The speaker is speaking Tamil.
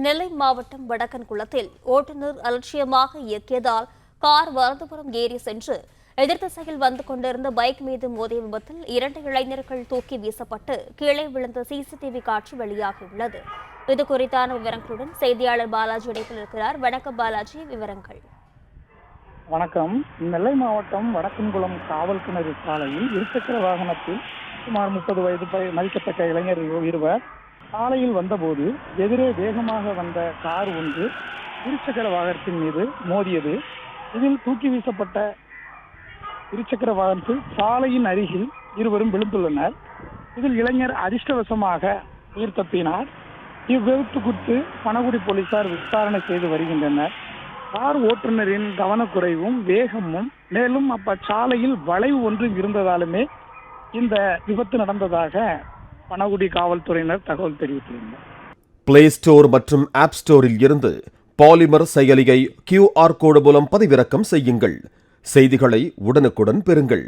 நெல்லை மாவட்டம் வடக்கன்குளத்தில் ஓட்டுநர் அலட்சியமாக இயக்கியதால் கார் வலதுபுறம் ஏறி சென்று எதிர்த்திசையில் வந்து கொண்டிருந்த பைக் மீது மோதிய விபத்தில் 2 இளைஞர்கள் தூக்கி வீசப்பட்டு கீழே விழுந்த சிசிடிவி காட்சி வெளியாகியுள்ளது. இது குறித்தான விவரங்களுடன் செய்தியாளர் பாலாஜி இணைப்பில் இருக்கிறார். வணக்கம் பாலாஜி, விவரங்கள். வணக்கம். நெல்லை மாவட்டம் வடக்கன்குளம் காவல் கிணறு சாலையில் இருசக்கர வாகனத்தில் சுமார் 30 வயது மதிக்கத்தக்க இளைஞர் இருவர் சாலையில் வந்தபோது எதிரே வேகமாக வந்த கார் ஒன்று இருசக்கர வாகனத்தின் மீது மோதியது. இதில் தூக்கி வீசப்பட்ட இருசக்கர வாகனத்தில் சாலையின் அருகில் இருவரும் விழுந்துள்ளனர். இதில் இளைஞர் அதிர்ஷ்டவசமாக உயிர் தப்பினார். இவ்விபத்து குறித்து பனகுடி போலீசார் விசாரணை செய்து வருகின்றனர். கார் ஓட்டுநரின் கவனக்குறைவும் வேகமும் மேலும் சாலையில் வளைவு ஒன்று இருந்ததாலுமே இந்த விபத்து நடந்ததாக பனகுடி காவல்துறையினர் தகவல் தெரிவித்துள்ளனர். பிளே ஸ்டோர் மற்றும் ஆப் ஸ்டோரில் இருந்து பாலிமர் செயலியை QR கோடு மூலம் பதிவிறக்கம் செய்யுங்கள். செய்திகளை உடனுக்குடன் பெறுங்கள்.